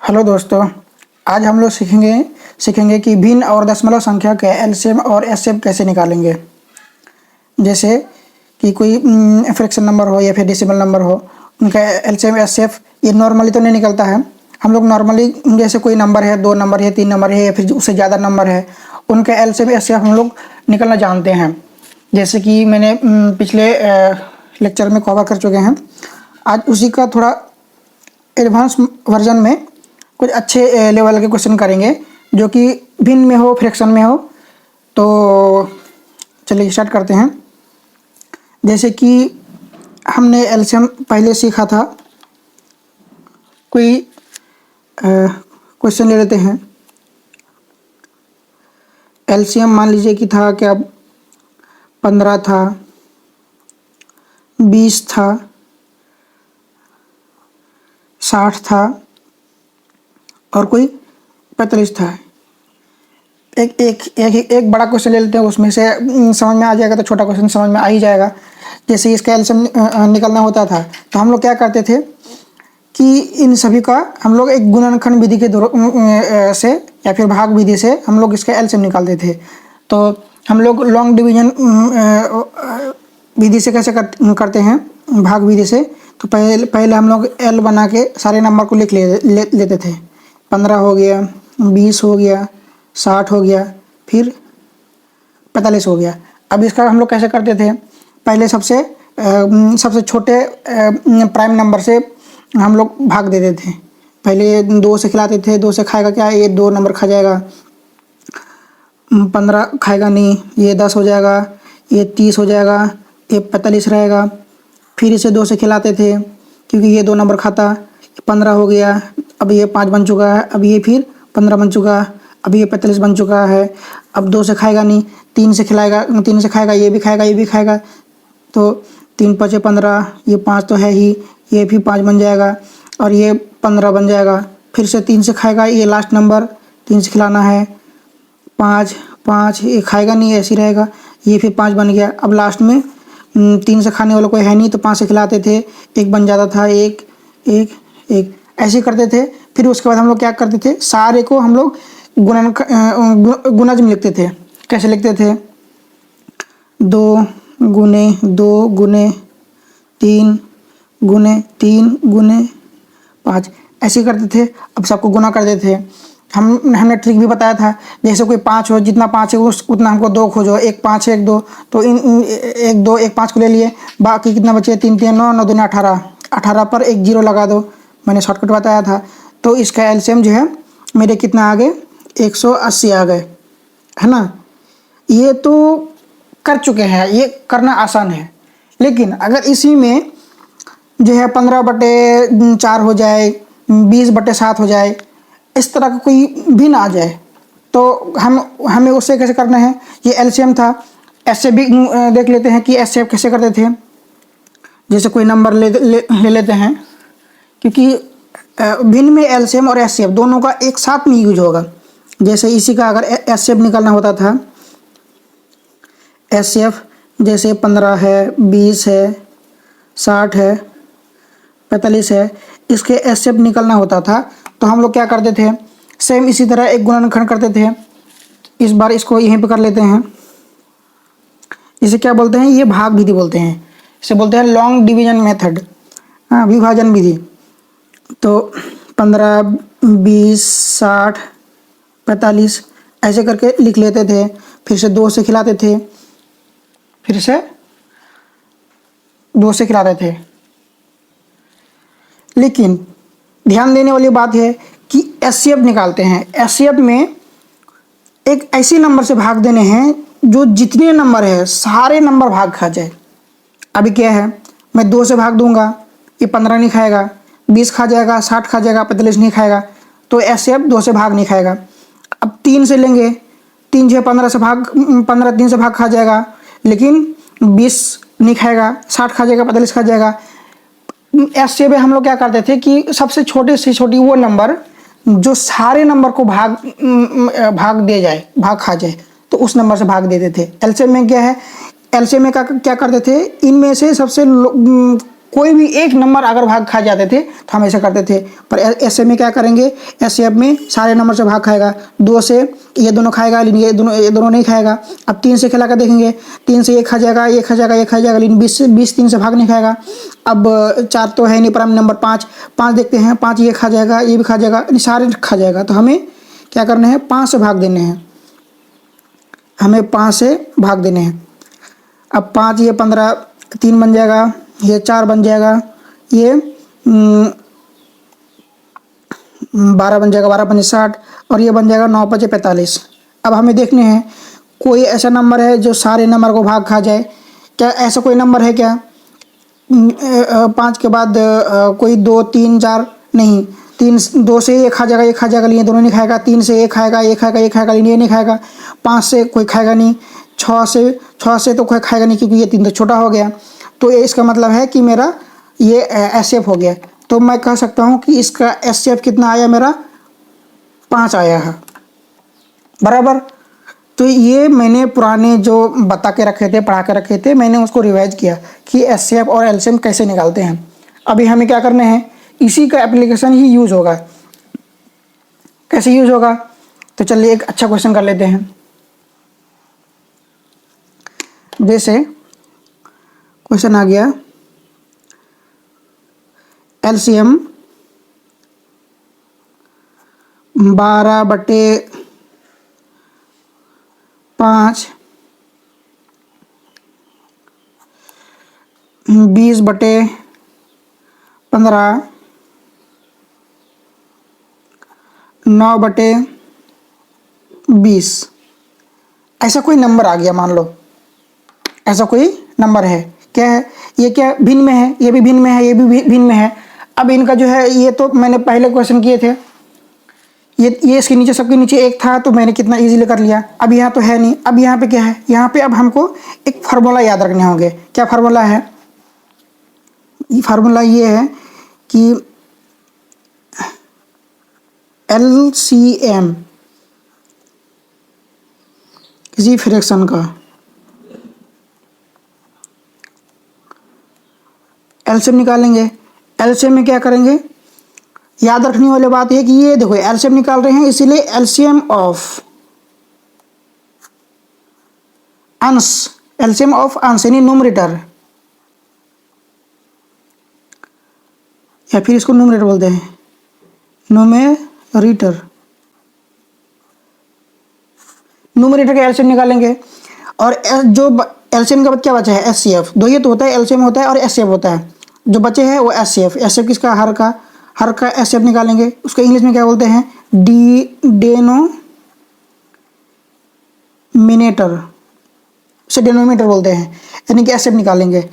Hello दोस्तों, आज हम लोग सीखेंगे कि भिन्न और दशमलव संख्या के एलसीएम और एचसीएफ कैसे निकालेंगे। जैसे कि कोई फ्रैक्शन नंबर हो या फिर डेसिमल नंबर हो, उनका एलसीएम एचसीएफ ये नॉर्मली तो नहीं निकलता है। हम लोग नॉर्मली जैसे कोई नंबर है, 2 नंबर है, 3 नंबर है या फिर उससे ज़्यादा नंबर है, उनका एलसीएम एचसीएफ हम लोग निकलना जानते हैं। जैसे कि मैंने पिछले लेक्चर में कवर कर चुके हैं। आज उसी का थोड़ा एडवांस वर्जन में कुछ अच्छे लेवल के क्वेश्चन करेंगे जो कि भिन्न में हो, फ्रैक्शन में हो। तो चलिए स्टार्ट करते हैं। जैसे कि हमने एलसीएम पहले सीखा था। कोई क्वेश्चन ले लेते हैं। एलसीएम मान लीजिए कि था क्या, 15 था, 20 था, 60 था और कोई 45 था। एक बड़ा क्वेश्चन ले लेते हैं, उसमें से समझ में आ जाएगा तो छोटा क्वेश्चन समझ में आ ही जाएगा। जैसे इसका एलसीएम निकलना होता था तो हम लोग क्या करते थे कि इन सभी का हम लोग एक गुणनखंड विधि के से या फिर भाग विधि से हम लोग इसका एलसीएम निकालते थे। तो हम लोग लॉन्ग डिवीजन विधि से कैसे करते हैं, भाग विधि से। तो पहले हम लोग एल बना के सारे नंबर को लिख लेते थे। 15 हो गया, 20 हो गया, 60 हो गया, फिर 45 हो गया। अब इसका हम लोग कैसे करते थे, पहले सबसे छोटे प्राइम नंबर से हम लोग भाग देते थे। पहले 2 से खिलाते थे, 2 से खाएगा क्या, ये 2 नंबर खा जाएगा। 15 खाएगा नहीं, ये 10 हो जाएगा, ये 30 हो जाएगा, ये 45 रहेगा। फिर इसे 2 से खिलाते थे क्योंकि ये 2 नंबर खाता। 15 हो गया, अब ये 5 बन चुका है, अब ये फिर 15 बन चुका, अब ये 45 बन चुका है। अब 2 से खाएगा नहीं, 3 से खिलाएगा, 3 से खाएगा, ये भी खाएगा, ये भी खाएगा। तो 3 5 15, ये 5 तो है ही, ये भी 5 बन जाएगा और ये 15 बन जाएगा। फिर से 3 से खाएगा, ये लास्ट नंबर 3 से खिलाना है। 5 5 ये खाएगा नहीं, ऐसे ही रहेगा, ये फिर 5 बन गया। अब लास्ट में 3 से खाने वाला कोई है नहीं तो 5 से खिलाते थे, 1 बन जाता था, 1 1 1 ऐसे करते थे। फिर उसके बाद हम लोग क्या करते थे, सारे को हम लोग गुणज में लिखते थे। कैसे लिखते थे, 2 गुने 2 गुने 3 गुने 3 गुने 5 ऐसे करते थे। अब सबको गुना करते थे। हमने ट्रिक भी बताया था। जैसे कोई 5 हो, जितना 5 है उतना हमको 2 खोजो। 1 5 1 2, तो इन 1 2 1 5 को ले लिए, बाकी कितना बचे, 3 3 9 9 2 18, 18 पर एक 0 लगा दो। मैंने शॉर्टकट बताया था। तो इसका एलसीएम जो है मेरे कितना आ गए, 180 आ गए, है ना। ये तो कर चुके हैं, ये करना आसान है। लेकिन अगर इसी में जो है 15/4 हो जाए, 20/7 हो जाए, इस तरह का कोई भी ना आ जाए तो हमें उससे कैसे करना है। ये एलसीएम था। एचसीएफ भी देख लेते हैं कि एचसीएफ कैसे करते थे। जैसे कोई नंबर ले लेते हैं, क्योंकि भिन्न में एलसीएम और एचसीएफ दोनों का एक साथ में यूज होगा। जैसे इसी का अगर एचसीएफ निकालना होता था, एचसीएफ जैसे 15 है, 20 है, 60 है, 45 है, इसके एचसीएफ निकालना होता था तो हम लोग क्या करते थे, सेम इसी तरह एक गुणनखंड करते थे। इस बार इसको यहीं पे कर लेते हैं। इसे क्या बोलते हैं, ये भाग विधि बोलते हैं। इसे बोलते हैं लॉन्ग डिवीजन मेथड, हाँ, विभाजन विधि। तो 15 20 60 45 ऐसे करके लिख लेते थे। फिर से 2 से खिलाते थे, फिर से 2 से खिलाते थे। लेकिन ध्यान देने वाली बात है कि एचसीएफ निकालते हैं। एचसीएफ में एक ऐसी नंबर से भाग देने हैं जो जितने नंबर है सारे नंबर भाग खा जाए। अभी क्या है, मैं 2 से भाग दूंगा, ये 15 नहीं खाएगा, 20 खा जाएगा, 60 खा जाएगा, 45 नहीं खाएगा, तो एचसीएफ 2 से भाग नहीं खाएगा। अब 3 से लेंगे, 3 6 15 से भाग 15 3 से भाग खा जाएगा, लेकिन 20 नहीं खाएगा, 60 खा जाएगा, 45 खा जाएगा। एचसीएफ में हम लोग क्या करते थे कि सबसे छोटे से छोटी वो नंबर जो सारे नंबर को भाग दे जाए, भाग खा जाए, तो उस नंबर से भाग देते थे। एलसीएम में क्या है, एलसीएम में क्या करते थे, इनमें से सबसे कोई भी एक नंबर अगर भाग खा जाते थे तो हम ऐसा करते थे, पर ऐसे में क्या करेंगे, एससीएफ में सारे नंबर से भाग खाएगा। 2 से ये दोनों खाएगा लेकिन ये दोनों नहीं खाएगा। अब 3 से खिला कर देखेंगे, 3 से ये खा जाएगा, ये खा जाएगा, ये खा जाएगा, लेकिन 20 3 से भाग नहीं खाएगा। अब 4 तो है नहीं, पर हम नंबर 5 देखते हैं, 5 ये खा जाएगा, ये भी खा जाएगा, सारे खा जाएगा। तो हमें क्या करना है, 5 से भाग देने हैं, हमें 5 से भाग देने हैं। अब 5 ये 15, 3 बन जाएगा, ये 4 बन जाएगा, ये 12 बन जाएगा, 12 5 60, और ये बन जाएगा 9 5 45। अब हमें देखने हैं कोई ऐसा नंबर है जो सारे नंबर को भाग खा जाए। क्या ऐसा कोई नंबर है क्या? 5 के बाद कोई 2 3 4 नहीं, 2 से ये खा जाएगा, ये खा जाएगा, लेकिन दोनों नहीं खाएगा। 3 से ये खाएगा, ये खाएगा, ये खाएगा, लेकिन ये नहीं खाएगा। 5 से कोई खाएगा नहीं, 6 से तो कोई खाएगा नहीं क्योंकि ये 3 तो छोटा हो गया। तो ये इसका मतलब है कि मेरा ये एससीएफ हो गया। तो मैं कह सकता हूँ कि इसका एससीएफ कितना आया, मेरा 5 आया है, बराबर। तो ये मैंने पुराने जो बता के रखे थे, पढ़ा के रखे थे, मैंने उसको रिवाइज किया कि एससीएफ और एलसीएम कैसे निकालते हैं। अभी हमें क्या करना है, इसी का एप्लीकेशन ही यूज़ होगा। कैसे यूज़ होगा, तो चलिए एक अच्छा क्वेश्चन कर लेते हैं। जैसे क्वेश्चन आ गया, एलसीएम 12/5, 20/15, 9/20, ऐसा कोई नंबर आ गया। मान लो ऐसा कोई नंबर है, क्या है ये, क्या भिन्न में है, ये भी भिन्न में है, ये भी भिन्न में है। अब इनका जो है, ये तो मैंने पहले क्वेश्चन किए थे, ये इसके नीचे, सबके नीचे 1 था, तो मैंने कितना इजीली कर लिया। अब यहाँ तो है नहीं। अब यहाँ पे क्या है, यहाँ पे अब हमको एक फार्मूला याद रखने होंगे। क्या फार्मूला है? ये फार्मूला ये है कि एलसीएम किसी फ्रैक्शन का, एलसीएम निकालेंगे। एलसीएम में क्या करेंगे, याद रखने वाली बात है कि ये देखो एलसीएम निकाल रहे हैं, इसीलिए एलसीएम ऑफ अंश, एलसीएम ऑफ अंश यानी न्यूमरेटर, या फिर इसको न्यूमरेटर बोलते हैं, न्यूमरेटर। न्यूमरेटर का एलसीएम निकालेंगे। और जो एलसीएम का बाद क्या बचा है, एचसीएफ। दो ये तो होता है, एलसीएम होता है और एचसीएफ होता है। जो बचे हैं वो एचसीएफ। एचसीएफ किसका, हर का एचसीएफ निकालेंगे। उसको इंग्लिश में क्या बोलते हैं, डेनोमिनेटर से डेनोमिनेटर बोलते हैं, यानी कि एचसीएफ निकालेंगे।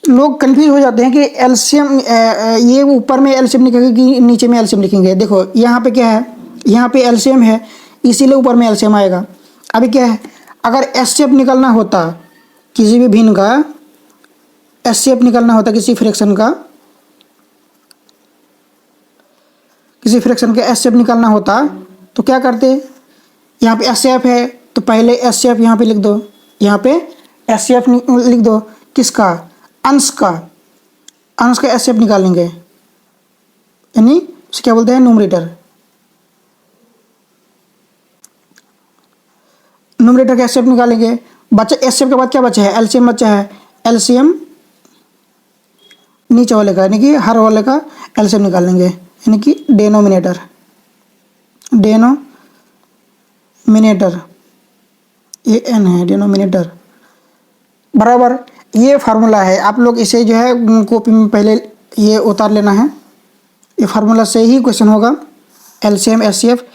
लोग कंफ्यूज हो जाते हैं कि एलसीएम, ये ऊपर में एलसीएम लिखेंगे कि नीचे में एलसीएम लिखेंगे। देखो यहाँ पे क्या है, यहाँ पे एलसीएम है, इसीलिए ऊपर में एलसीएम आएगा। अभी क्या है, अगर एचसीएफ निकालना होता किसी भी भिन्न का, एचसीएफ निकालना होता किसी फ्रैक्शन का, किसी फ्रैक्शन का एचसीएफ निकालना होता तो क्या करते, यहाँ पे एचसीएफ है तो पहले एचसीएफ यहाँ पे लिख दो, यहाँ पे एचसीएफ लिख दो। किसका, अंश का, अंश का एचसीएफ निकालेंगे, यानी उसे क्या बोलते हैं, न्यूमरेटर। न्यूमरेटर का एचसीएफ निकालेंगे। बचा एचसीएफ के बाद क्या बचा है, एलसीएम बचा है। एलसीएम नीचे वाले का, यानी कि हर वाले का एलसीएम निकालेंगे, यानी कि डेनोमिनेटर, ये एन है, डेनोमिनेटर, बराबर। ये फार्मूला है, आप लोग इसे जो है कॉपी में पहले ये उतार लेना है। ये फार्मूला से ही क्वेश्चन होगा, एलसीएम एचसीएफ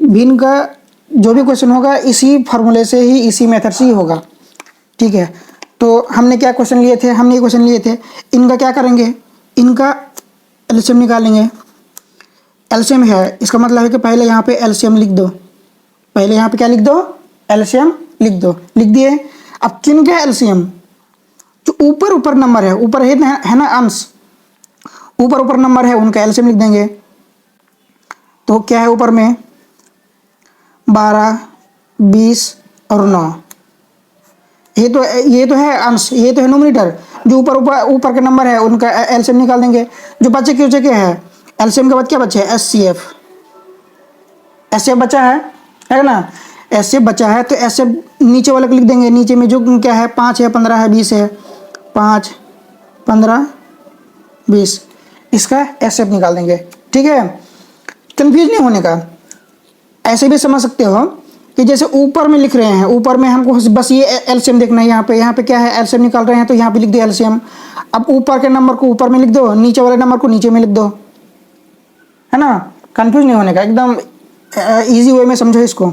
भिन्न का जो भी क्वेश्चन होगा इसी फार्मूले से ही, इसी मेथड से ही होगा, ठीक है। तो हमने क्या क्वेश्चन लिए थे, हमने ये क्वेश्चन लिए थे, इनका क्या करेंगे, इनका एलसीएम निकालेंगे। एलसीएम है, इसका मतलब है कि पहले यहाँ पे एलसीएम लिख दो, पहले यहाँ पे क्या लिख दो, एलसीएम लिख दो, लिख दिए। अब किन का एलसीएम, जो ऊपर नंबर है, ऊपर है ना अंश, ऊपर नंबर है उनका एलसीएम लिख देंगे। तो क्या है ऊपर में, 12, 20 और 9, ये तो है अंश, ये तो है न्यूमरेटर। जो ऊपर ऊपर ऊपर के नंबर है उनका एलसीएम निकाल देंगे। जो बचे के है एलसीएम के बाद क्या बचे, एचसीएफ। एचसीएफ बचा है ना। एचसीएफ बचा है तो एचसीएफ नीचे वाले को लिख देंगे। नीचे में जो क्या है 5 है, 15 है, 20 है, 5, 15, 20, इसका एचसीएफ निकाल देंगे। ठीक है, कंफ्यूज नहीं होने का। ऐसे भी समझ सकते हो कि जैसे ऊपर में लिख रहे हैं, ऊपर में हमको बस ये एलसीएम देखना है। यहाँ पे क्या है, एलसीएम निकाल रहे हैं तो यहाँ पे लिख दो एलसीएम। अब ऊपर के नंबर को ऊपर में लिख दो, नीचे वाले नंबर को नीचे में लिख दो, है ना। कंफ्यूज नहीं होने का, एकदम इजी वे में समझो इसको।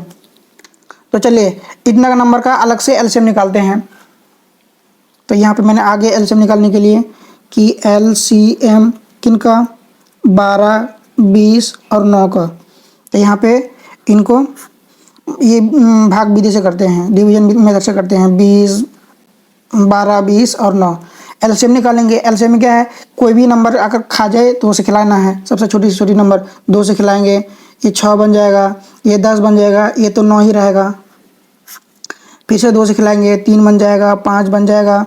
तो चलिए इतना का नंबर का अलग से एलसीएम निकालते हैं। तो यहाँ पे मैंने आगे एलसीएम निकालने के लिए कि एलसीएम किनका, 12, 20 और 9 का। तो यहाँ पे इनको ये भाग विधि से करते हैं, डिवीजन मेथड से करते हैं। 20, 12, 20 और 9 एलसीएम निकालेंगे। एलसीएम में क्या है, कोई भी नंबर अगर खा जाए तो उसे खिलाना है। सबसे छोटी से छोटी नंबर 2 से खिलाएंगे, ये 6 बन जाएगा, ये 10 बन जाएगा, ये तो 9 ही रहेगा। फिर से 2 से खिलाएंगे, 3 बन जाएगा, 5 बन जाएगा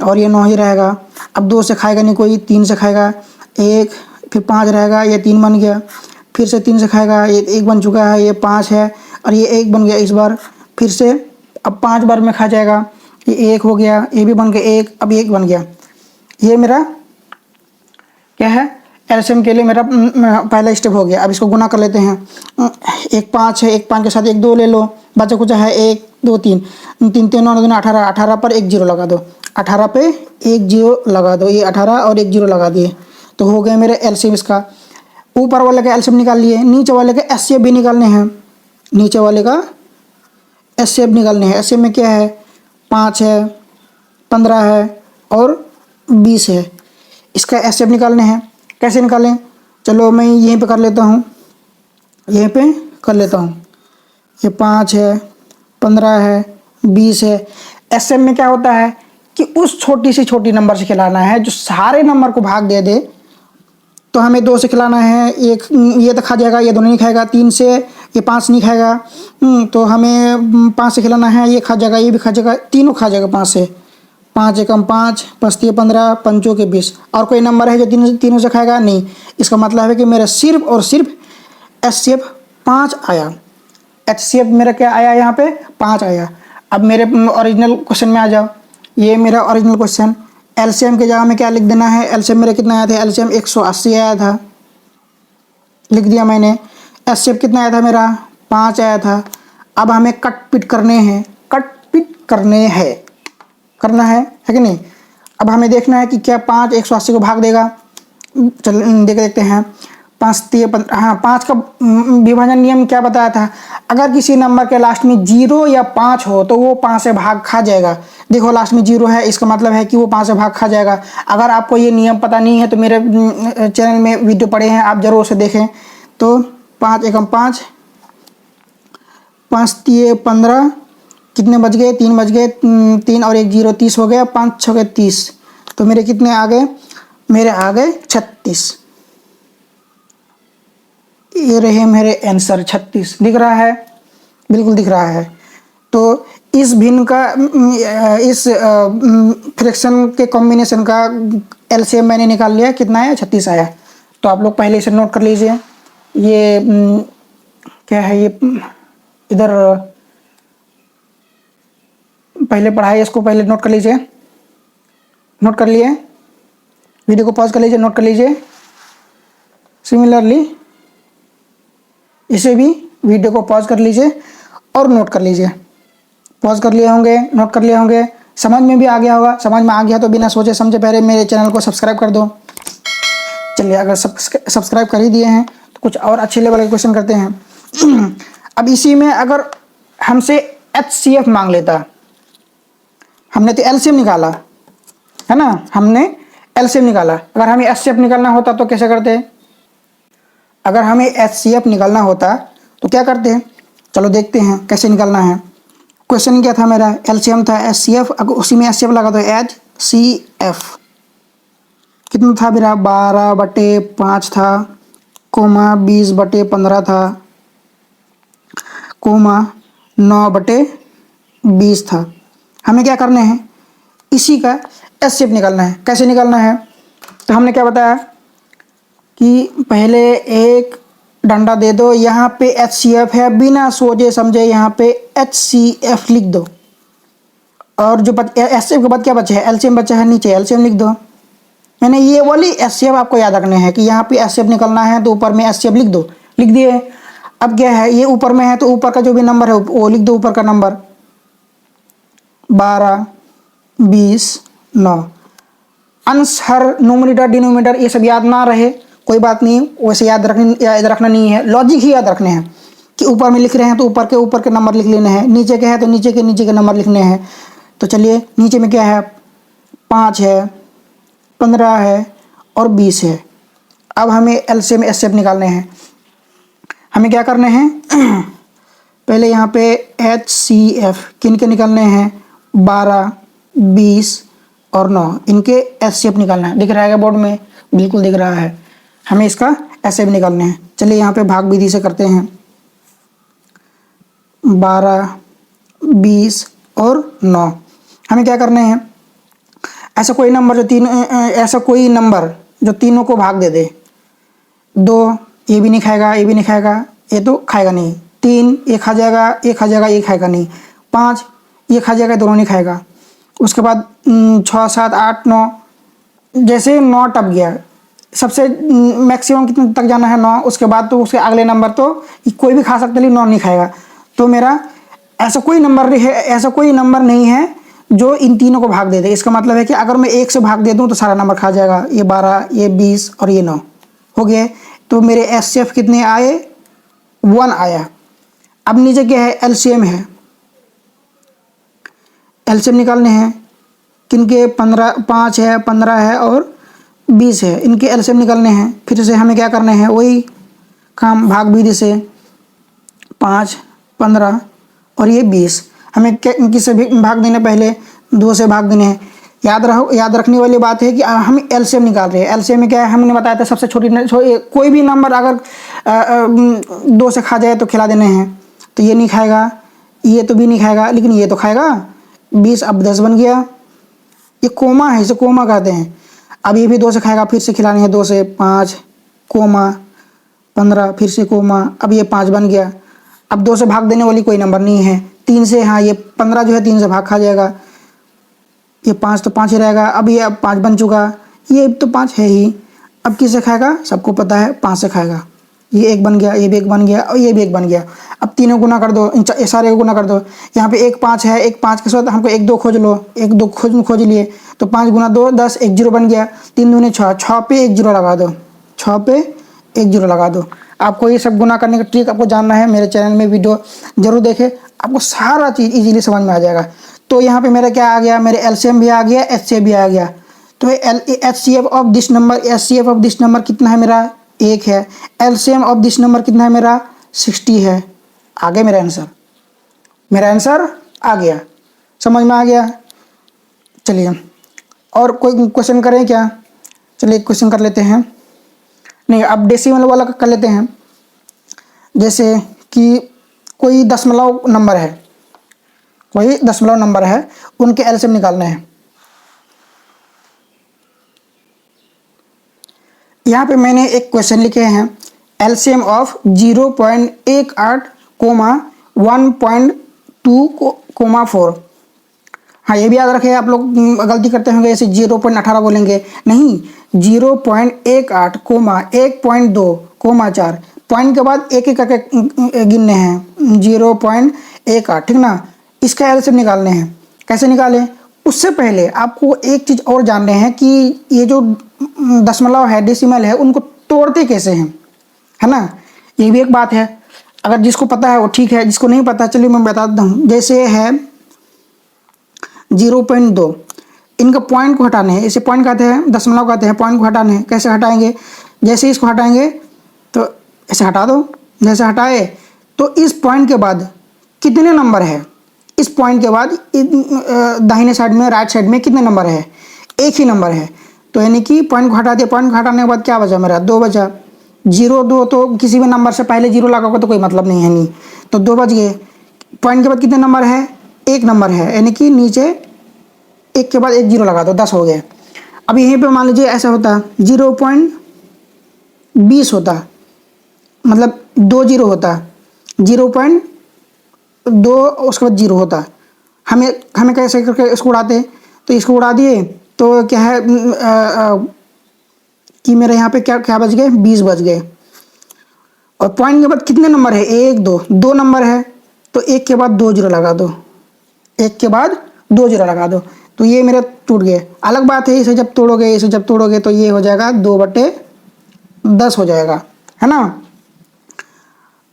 और ये 9 ही रहेगा। अब 2 से खाएगा नहीं कोई, 3 से खाएगा, 1, फिर 5 रहेगा, ये 3 बन गया। फिर से 3 से खाएगा, ये 1 बन चुका है, ये 5 है और ये 1 बन गया इस बार। फिर से अब 5 बार में खा जाएगा, ये 1 हो गया, ये भी बन गया 1, अब 1 बन गया। ये मेरा क्या है, एलसीएम के लिए मेरा पहला स्टेप हो गया। अब इसको गुना कर लेते हैं। 1 5 है, 1 5 के साथ 1 2 ले लो, बचा कुछ है 1 2 3, 3 3 9 9 18, 18 पर 1 0 लगा दो, 18 पे 1 0 लगा दो, ये 18 और 1 0 लगा दिए। तो हो गया मेरे एलसीएम इसका। ऊपर वाले का एलसीएम निकाल लिए, नीचे वाले का एचसीएफ भी निकालने हैं। नीचे वाले का एचसीएफ निकालने हैं। एचसीएफ में क्या है, 5 है, 15 है और 20 है। इसका एचसीएफ निकालने हैं। कैसे निकालें, चलो मैं यहीं पे कर लेता हूँ, यहीं पे कर लेता हूँ। ये 5 है, 15 है, 20 है। एचसीएफ में क्या होता है कि उस छोटी से छोटी नंबर से खिलाना है जो सारे नंबर को भाग दे दे। तो हमें 2 से खिलाना है, एक ये तो खा जाएगा, ये दोनों नहीं खाएगा। 3 से ये 5 नहीं खाएगा, तो हमें 5 से खिलाना है, ये खा जाएगा, ये भी खा जाएगा, तीनों खा जाएगा 5 से। 5 एकम 5, 5 तिये 15, 5 के 20। और कोई नंबर है जो तीनों से खाएगा नहीं। इसका मतलब है कि मेरा सिर्फ और सिर्फ एचसीएफ 5 आया। एचसीएफ मेरा क्या आया, यहाँ पे 5 आया। अब मेरे ओरिजिनल क्वेश्चन में आ जाओ। ये मेरा ओरिजिनल क्वेश्चन, एलसीएम की जगह में क्या लिख देना है। एलसीएम मेरा कितना आया था, एलसीएम 180 आया था, लिख दिया मैंने। एचसीएफ कितना आया था मेरा, 5 आया था। अब हमें कट पिट करने हैं, कट पिट करने हैं, करना है कि नहीं। अब हमें देखना है कि क्या 5 180 को भाग देगा। चल देखते हैं। 5 तिये 15, हाँ 5 का विभाजन नियम क्या बताया था, अगर किसी नंबर के लास्ट में 0 या 5 हो तो वो 5 से भाग खा जाएगा। देखो लास्ट में 0 है, इसका मतलब है कि वो 5 से भाग खा जाएगा। अगर आपको ये नियम पता नहीं है तो मेरे चैनल में वीडियो पड़े हैं, आप जरूर उसे देखें। तो 5 एकम 5, 5 तिये 15, कितने बच गए, 3 बच गए, 3 और 1 0, 30 हो गया। 5 6 30, तो मेरे कितने आ गए, मेरे आ गए 36। ये रहे मेरे आंसर 36। दिख रहा है, बिल्कुल दिख रहा है। तो इस भिन्न का इस फ्रैक्शन के कॉम्बिनेशन का एलसीएम मैंने निकाल लिया, कितना आया, 36 आया। तो आप लोग पहले इसे नोट कर लीजिए। ये क्या है, ये इधर पहले पढ़ाई, इसको पहले नोट कर लीजिए। नोट कर लिए, वीडियो को पॉज कर लीजिए, नोट कर लीजिए। सिमिलरली इसे भी वीडियो को पॉज कर लीजिए और नोट कर लीजिए। पॉज कर लिए होंगे, नोट कर लिए होंगे, समझ में भी आ गया होगा। समझ में आ गया तो बिना सोचे समझे पहले मेरे चैनल को सब्सक्राइब कर दो। चलिए, अगर सब्सक्राइब कर ही दिए हैं तो कुछ और अच्छे लेवल के क्वेश्चन करते हैं। अब इसी में अगर हमसे एचसीएफ मांग लेता, हमने तो एलसीएम निकाला है ना, हमने एलसीएम निकाला। अगर हमें एचसीएफ निकालना होता तो कैसे करते, अगर हमें एचसीएफ निकालना होता तो क्या करते हैं, चलो देखते हैं कैसे निकालना है। क्वेश्चन क्या था मेरा, एलसीएम था, एचसीएफ, अगर उसी में एचसीएफ लगा तो एचसीएफ कितना था मेरा, 12/5 था, कोमा 20/15 था, कोमा 9/20 था। हमें क्या करने हैं, इसी का एचसीएफ निकालना है। कैसे निकालना है, तो हमने क्या बताया कि पहले एक डंडा दे दो, यहाँ पे एचसीएफ है, बिना सोचे समझे यहाँ पे एचसीएफ लिख दो। और जो एचसीएफ के बाद क्या बचा है, एलसीएम बचा है, नीचे एलसीएम लिख दो। मैंने ये वाली एचसीएफ आपको याद रखने हैं कि यहाँ पे एचसीएफ निकलना है तो ऊपर में एचसीएफ लिख दो, लिख दिए। अब क्या है, ये ऊपर में है तो ऊपर का जो भी नंबर है वो लिख दो, ऊपर का नंबर 12, 20, 9। अंश, हर, नोमिनेटर, डिनोमिनेटर ये सब याद ना रहे कोई बात नहीं, वैसे याद रखना नहीं है, लॉजिक ही याद रखने हैं कि ऊपर में लिख रहे हैं तो ऊपर के नंबर लिख लेने हैं, नीचे के है तो नीचे के नंबर लिखने हैं। तो चलिए नीचे में क्या है, 5 है, 15 है और 20 है। अब हमें एलसीएम एचसीएफ निकालने हैं। हमें क्या करने हैं पहले यहाँ पे एचसीएफ किन के निकालने हैं, 12, 20 और 9, इनके एचसीएफ निकालना है। दिख रहा है बोर्ड में, बिल्कुल दिख रहा है। हमें इसका एचसीएफ निकालने हैं। चलिए यहाँ पे भाग विधि से करते हैं, 12, 20 और 9। हमें क्या करने हैं, ऐसा कोई नंबर जो तीनों को भाग दे दे। 2 ये भी नहीं खाएगा, ये भी नहीं खाएगा, ये तो खाएगा नहीं। 3 ये खा जाएगा, ये खाएगा नहीं। 5 ये खा जाएगा, दोनों नहीं खाएगा। उसके बाद 6, 7, 8, 9, जैसे 9 टप गया, सबसे मैक्सिमम कितने तक जाना है, 9। उसके बाद तो उसके अगले नंबर तो कोई भी खा सकता है, 9 नहीं खाएगा। तो मेरा ऐसा कोई नंबर नहीं है जो इन तीनों को भाग दे दे। इसका मतलब है कि अगर मैं 1 से भाग दे दूं तो सारा नंबर खा जाएगा। ये 12, ये 20 और ये 9 हो गए। तो मेरे एचसीएफ कितने आए, 1 आया। अब नीचे क्या है, एलसीएम है। एलसीएम निकालने हैं किनके, 5 है, 15 है और 20 है, इनके एलसीएम निकालने हैं। फिर से हमें क्या करने हैं, वही काम भाग विधि से, 5, 15 और ये 20। हमें किससे भाग देने, पहले 2 से भाग देने हैं। याद रखने वाली बात है कि हम एलसीएम निकाल रहे हैं। एलसीएम में क्या है, हमने बताया था सबसे छोटी कोई भी नंबर अगर 2 से खा जाए तो खिला देने हैं। तो ये नहीं खाएगा, ये तो भी नहीं खाएगा, लेकिन ये तो खाएगा। 20 अब 10 बन गया। ये कोमा है, इसे कोमा कहते हैं। अब ये भी 2 से खाएगा, फिर से खिलाने हैं 2 से, 5 कोमा, 15 फिर से कोमा। अब ये 5 बन गया। अब 2 से भाग देने वाली कोई नंबर नहीं है। 3 से, हाँ ये 15 जो है 3 से भाग खा जाएगा। ये 5 तो 5 ही रहेगा। अब ये 5 बन चुका, ये तो 5 है ही। अब किससे खाएगा, सबको पता है 5 से खाएगा। ये 1 बन गया, ये भी 1 बन गया और ये भी 1 बन गया। अब तीनों गुना कर दो, इन सारे को गुना कर दो। यहाँ पे 1 5 है, 1 5 के साथ हमको 1 2 खोज लो, 1 2 खोज लिए तो 5 गुना 2 10, 1 0 बन गया। 3 दूनी 6, 6 पे 1 0 लगा दो, 6 पे 1 0 लगा दो। आपको ये सब गुना करने का ट्रिक आपको जानना है, मेरे चैनल में वीडियो जरूर देखें, आपको सारा चीज़ इजीली समझ में आ जाएगा। तो यहाँ पे मेरा क्या आ गया, मेरे एलसीएम भी आ गया, एचसीएफ भी आ गया। तो एचसीएफ ऑफ दिस नंबर कितना है मेरा, 1 है। एलसीएम ऑफ दिस नंबर कितना है मेरा, 60 है। आ गया मेरा आंसर आ गया, समझ में आ गया। चलिए और कोई क्वेश्चन करें क्या, चलिए क्वेश्चन कर लेते हैं। नहीं, अब डेसिमल वाला कर लेते हैं। जैसे कि कोई दशमलव नंबर है, उनके एलसीएम निकालने हैं। यहाँ पे मैंने एक क्वेश्चन लिखे हैं, एलसीएम ऑफ 0.18, 1.2, 4। हाँ ये भी याद रखें, आप लोग गलती करते होंगे, ऐसे 0.18 बोलेंगे, नहीं 0.18, 1.2, 4। पॉइंट के बाद एक एक करके गिनने हैं, 0.18, ठीक ना। इसका एलसीएम निकालने हैं। कैसे निकालें, उससे पहले आपको एक चीज़ और जानने हैं कि ये जो दशमलव है, डेसिमल है, उनको तोड़ते कैसे हैं, है ना। ये भी एक बात है, अगर जिसको पता है वो ठीक है, जिसको नहीं पता चलिए मैं बताता हूँ। जैसे है 0.2, इनका पॉइंट को हटाने हैं, इसे पॉइंट कहते हैं, दशमलव कहते हैं, पॉइंट को हटाने हैं। कैसे हटाएंगे, जैसे इसको हटाएंगे तो ऐसे हटा दो, जैसे हटाए तो इस पॉइंट के बाद कितने नंबर है, इस पॉइंट के बाद दाहिने साइड में, राइट साइड में कितने नंबर है, एक ही नंबर है। तो यानी कि पॉइंट को हटा दिया, पॉइंट को हटाने के बाद क्या बचा मेरा, 2 बचा। 0 2 तो किसी भी नंबर से पहले 0 लगाओगे तो कोई मतलब नहीं है, नहीं तो 2 बच गए। पॉइंट के बाद कितने नंबर है, 1 नंबर है, यानी कि नीचे 1 के बाद एक जीरो लगा दो, 10 हो गए। अब यहीं पे मान लीजिए ऐसा होता 0.20 होता, मतलब 2 जीरो होता, 0.2 उसके बाद जीरो होता। हमें हमें कैसे करके इसको उड़ाते, तो इसको उड़ा दिए तो क्या है कि मेरे यहाँ पे क्या क्या बच गए, 20 बच गए। और पॉइंट के बाद कितने नंबर है, 1 2, 2 नंबर है, तो 1 के बाद 2 जीरो लगा दो, 1 के बाद 2 जीरो लगा दो, तो ये मेरा टूट गया। अलग बात है इसे जब तोड़ोगे, इसे जब तोड़ोगे तो ये हो जाएगा 2/10 हो जाएगा, है ना।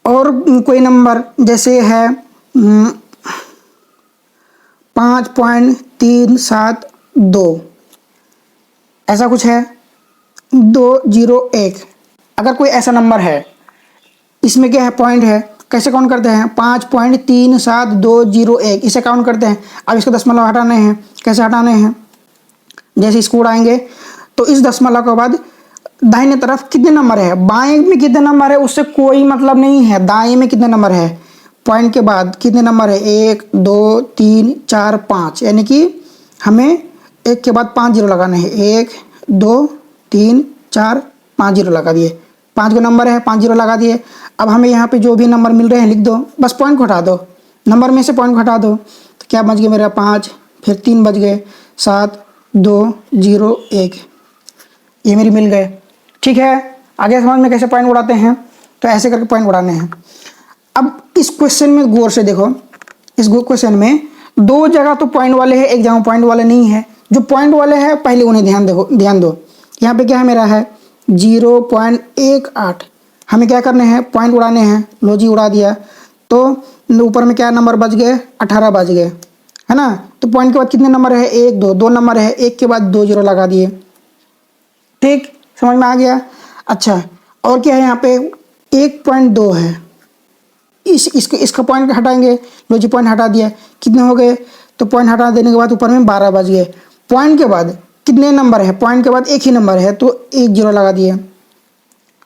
और कोई नंबर जैसे है 5.372, ऐसा कुछ है 201। अगर कोई ऐसा नंबर है, इसमें क्या है, पॉइंट है, कैसे काउंट करते हैं, 5.37201 इसे काउंट करते हैं। अब इसको दशमलव हटाने हैं, कैसे हटाने हैं, जैसे इसको उड़ाएंगे तो इस दशमलव के बाद दाहिने तरफ कितने नंबर है, बाएं में कितने नंबर है उससे कोई मतलब नहीं है, दाएं में कितने नंबर है, पॉइंट के बाद कितने नंबर है, 1 2 3 4 5, यानी कि हमें 1 के बाद 5 जीरो लगाने हैं, 1 2 3 4 5 जीरो लगा दिए, 5 को नंबर है, 5 जीरो लगा दिए। अब हमें यहाँ पे जो भी नंबर मिल रहे हैं लिख दो, बस पॉइंट को हटा दो, नंबर में से पॉइंट को हटा दो, तो क्या बच गया मेरा 5, फिर 3 बच गए, 7 2 0 1, ये मेरी मिल गए। ठीक है, आगे समझ में कैसे पॉइंट उड़ाते हैं, तो ऐसे करके पॉइंट उड़ाने हैं। अब इस क्वेश्चन में गौर से देखो, इस क्वेश्चन में 2 जगह तो पॉइंट वाले हैं, एक जगह पॉइंट वाले नहीं है। जो पॉइंट वाले हैं पहले उन्हें ध्यान दो। यहाँ पे क्या है, मेरा है 0.18, हमें क्या करने हैं, पॉइंट उड़ाने हैं, लो जी उड़ा दिया, तो ऊपर में क्या नंबर बच गए, 18 बच गए, है ना। तो पॉइंट के बाद कितने नंबर है, 1 2, 2 नंबर है, 1 के बाद 2 जीरो लगा दिए। ठीक, समझ में आ गया। अच्छा, और क्या है, यहाँ पे 1.2 है, इसका पॉइंट हटाएंगे, लो जी पॉइंट हटा दिया, कितने हो गए, तो पॉइंट हटा देने के बाद ऊपर में 12 बच गए। पॉइंट के बाद कितने नंबर है, पॉइंट के बाद एक ही नंबर है, तो 1 जीरो लगा दिए।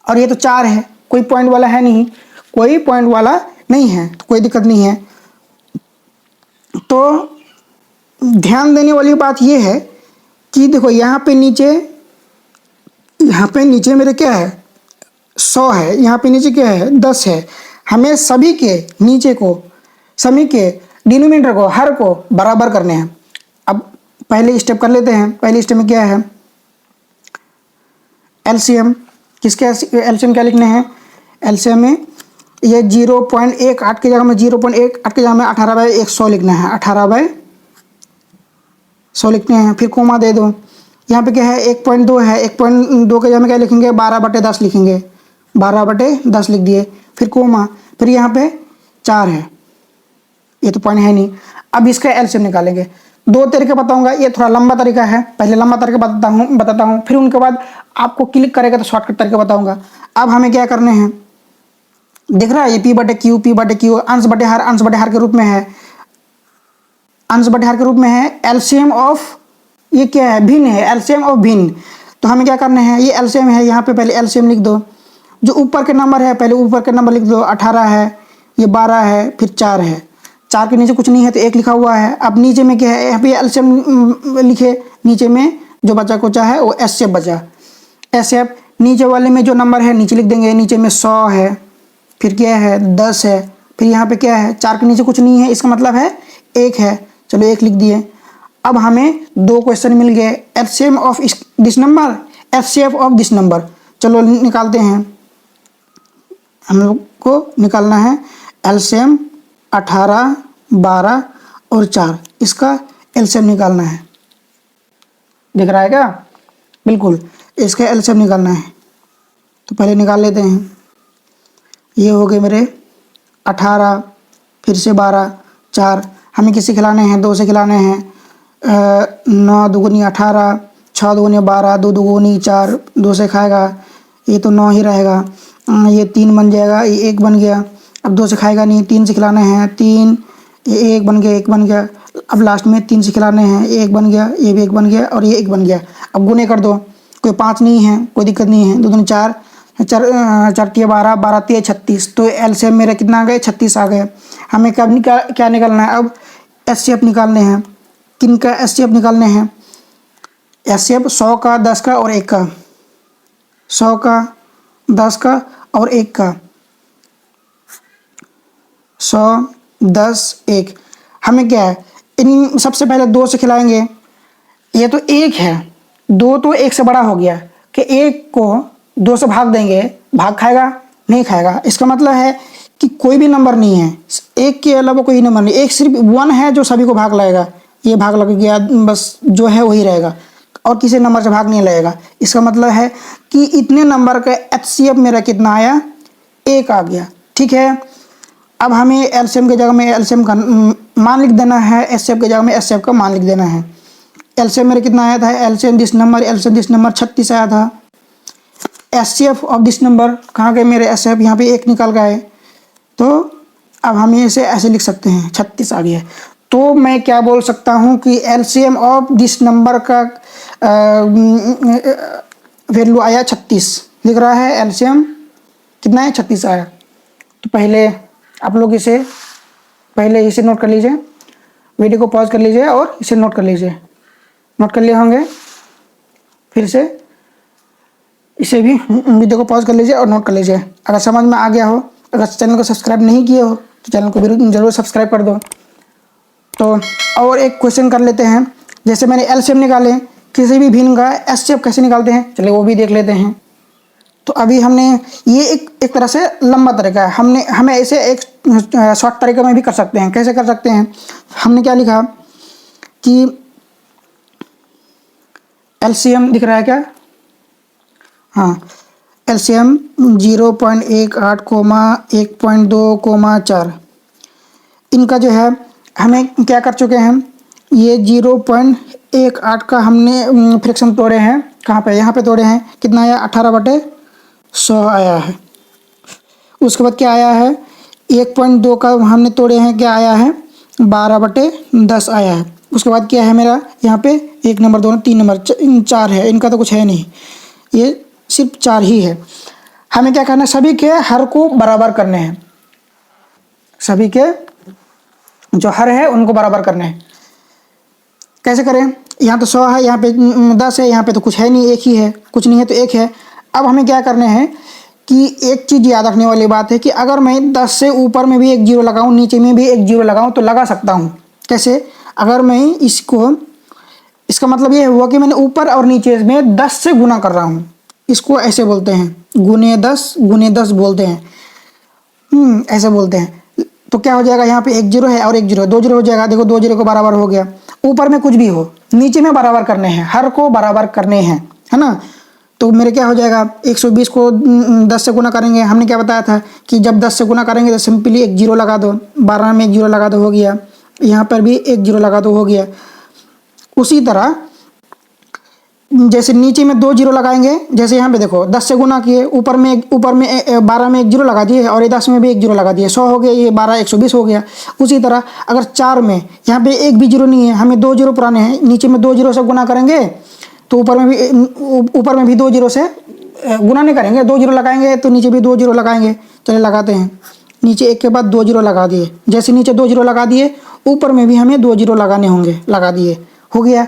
और ये तो 4 है, कोई पॉइंट वाला है नहीं, कोई पॉइंट वाला नहीं है, तो कोई दिक्कत नहीं है। तो ध्यान देने वाली बात ये है कि देखो यहाँ पे नीचे मेरे क्या है, 100 है, यहाँ पे नीचे क्या है, 10 है। हमें सभी के नीचे को, सभी के डिनोमिनेटर को, हर को बराबर करने हैं। अब पहले स्टेप कर लेते हैं। पहले स्टेप में क्या है, एलसीएम, किसके एलसीएम क्या लिखने हैं, एलसीएम में ये 0.18 की जगह में 0.18 की जगह में 18/100 लिखना है, 18/100 लिखने हैं। फिर कोमा दे दो, यहाँ पे क्या है 1.2 है, 1.2 के जगह में क्या लिखेंगे, 12/10 लिखेंगे, 12/10 लिख दिए, फिर कोमा, फिर यहाँ पे 4 है, ये तो पॉइंट है नहीं। अब इसका एलसीएम निकालेंगे। 2 तरीके बताऊंगा, ये थोड़ा लंबा तरीका है, पहले लंबा तरीका बताता हूँ, फिर उनके बाद आपको क्लिक करेगा तो शॉर्टकट तरीका बताऊंगा। अब हमें क्या करने हैं, दिख रहा है ये P/Q, P/Q अंश बटे हर के रूप में है, अंश बटे हर के रूप में है। एलसीएम ऑफ ये क्या है, भिन्न है, एलसीएम ऑफ भिन्न। तो हमें क्या करना है, ये एलसीएम है, यहाँ पे पहले एलसीएम लिख दो। जो ऊपर के नंबर है पहले ऊपर के नंबर लिख दो, 18 है, ये 12 है, फिर 4 है, 4 के नीचे कुछ नहीं है तो 1 लिखा हुआ है। अब नीचे में क्या है, यहाँ पे एलसीएम लिखे, नीचे में जो बचा कुचा है वो एसएफ बचा, एसएफ। नीचे वाले में जो नंबर है नीचे लिख देंगे, नीचे में 100 है, फिर क्या है 10 है, फिर यहाँ पे क्या है 4 के नीचे कुछ नहीं है, इसका मतलब है 1 है, चलो 1 लिख दिए। अब हमें 2 क्वेश्चन मिल गए, LCM of this number, HCF of this number. चलो निकालते हैं, हम लोग को निकालना है एलसीएम 18 12 और 4, इसका एलसीएम निकालना है। दिख रहा है क्या, बिल्कुल इसका एलसीएम निकालना है। तो पहले निकाल लेते हैं, ये हो गए मेरे 18, फिर से 12 4, हमें किससे खिलाने हैं, 2 से खिलाने हैं। 9 दूनी 18, 6 दूनी 12, 2 दूनी 4, 2 से खाएगा, ये तो 9 ही रहेगा। ये 3 बन जाएगा, ये 1 बन गया। अब 2 से खाएगा नहीं, 3 से खिलाने हैं, 3, ये 1 बन गया, 1 बन गया। अब लास्ट में 3 से खिलाने हैं, 1 बन गया, ये भी 1 बन गया और ये 1 बन गया। अब गुने कर दो, कोई 5 नहीं है, कोई दिक्कत नहीं है। 2 दूनी 4, 4 तिया 12, 12 तिया 36, तो एलसीएम मेरा कितना आ गए, 36 आ गए। हमें कब क्या निकालना है, अब एचसीएफ निकालने हैं। किन का एचसीएफ निकालने हैं। एचसीएफ 100 का, 10 का और 1 का, 100 का, 10 का और 1 का, 100, 10, 1। हमें क्या है, इन सबसे पहले 2 से खिलाएंगे। ये तो 1 है, 2 तो 1 से बड़ा हो गया कि 1 को 2 से भाग देंगे, भाग खाएगा नहीं खाएगा। इसका मतलब है कि कोई भी नंबर नहीं है, 1 के अलावा कोई नंबर नहीं। एक सिर्फ 1 है जो सभी को भाग लाएगा, ये भाग लग गया, बस जो है वही रहेगा और किसी नंबर से भाग नहीं लगेगा। इसका मतलब है कि इतने नंबर का एचसीएफ मेरा कितना आया, 1 आ गया। ठीक है, अब हमें एलसीएम की जगह में एलसीएम का मान लिख देना है, एचसीएफ की जगह में एचसीएफ का मान लिख देना है। एलसीएम मेरा कितना आया था, एलसीएम दिस नंबर 36 आया था। एचसीएफ ऑफ दिस नंबर कहाँ गए मेरे एचसीएफ, यहाँ पे 1 निकल गए। तो अब हम इसे ऐसे लिख सकते हैं, 36 आ गया। तो मैं क्या बोल सकता हूँ कि एलसीएम ऑफ दिस नंबर का वैल्यू आया 36 लिख रहा है। एलसीएम कितना है, 36 आया। तो पहले आप लोग इसे नोट कर लीजिए, वीडियो को पॉज कर लीजिए और इसे नोट कर लीजिए। नोट कर लिए होंगे, फिर से इसे भी वीडियो को पॉज कर लीजिए और नोट कर लीजिए। अगर समझ में आ गया हो, अगर चैनल को सब्सक्राइब नहीं किए हो तो चैनल को जरूर सब्सक्राइब कर दो। तो और एक क्वेश्चन कर लेते हैं, जैसे मैंने एलसीएम निकाले, किसी भी भिन्न का एचसीएफ कैसे निकालते हैं, चलिए वो भी देख लेते हैं। तो अभी हमने ये एक तरह से लंबा तरीका है, हमें इसे एक शॉर्ट तरीके में भी कर सकते हैं। कैसे कर सकते हैं, हमने क्या लिखा कि एलसीएम दिख रहा है क्या, हाँ, एलसीएम 0.18, 1.2, 4 इनका जो है हमें क्या कर चुके हैं, ये 0.18 का हमने फ्रैक्शन तोड़े हैं। कहाँ पे, यहाँ पे तोड़े हैं। कितना आया, 18/100 आया है। उसके बाद क्या आया है, 1.2 का हमने तोड़े हैं, क्या आया है, 12/10 आया है। उसके बाद क्या है मेरा, यहाँ पे 1 नंबर, 2 नंबर, 3 नंबर, 4 है। इनका तो कुछ है नहीं, ये सिर्फ 4 ही है। हमें क्या करना है, सभी के हर को बराबर करने हैं। सभी के जो हर है उनको बराबर करने हैं। कैसे करें, यहाँ तो 100 है, यहाँ पे 10 है, यहाँ पे तो कुछ है नहीं, 1 ही है, कुछ नहीं है तो 1 है। अब हमें क्या करने हैं कि एक चीज़ याद रखने वाली बात है कि अगर मैं 10 से ऊपर में भी एक 0 लगाऊं, नीचे में भी एक 0 लगाऊं तो लगा सकता हूं। कैसे, अगर मैं इसका मतलब ये हुआ कि मैंने ऊपर और नीचे में 10 से गुना कर रहा हूं। इसको ऐसे बोलते हैं, गुने 10 बोलते हैं, ऐसे बोलते हैं। तो क्या हो जाएगा, यहाँ पे 1 0 है और 1 0, 2 0 हो जाएगा। देखो 2 0 को बराबर हो गया। ऊपर में कुछ भी हो, नीचे में बराबर करने हैं, हर को बराबर करने हैं, है ना। तो मेरे क्या हो जाएगा, 120 को 10 से गुना करेंगे। हमने क्या बताया था कि जब 10 से गुना करेंगे तो सिंपली 1 0 लगा दो, 12 में 1 0 लगा दो, हो गया। यहाँ पर भी 1 0 लगा दो, हो गया। उसी तरह जैसे नीचे में 2 0 लगाएंगे, जैसे यहाँ पे देखो 10 से गुना किए, ऊपर में 12 में 1 0 लगा दिए और ये 10 में भी 1 0 लगा दिए, 100 हो गया। ये 12 120 हो गया। उसी तरह अगर 4 में यहाँ पे एक भी 0 नहीं है, हमें 2 0 पुराने हैं, नीचे में 2 0 से गुना करेंगे तो ऊपर में भी 2 0 से गुना नहीं करेंगे, 2 0 लगाएंगे तो नीचे भी 2 0 लगाएंगे। चलिए लगाते हैं, नीचे 1 के बाद 2 0 लगा दिए। जैसे नीचे 2 0 लगा दिए, ऊपर में भी हमें 2 0 लगाने होंगे, लगा दिए, हो गया।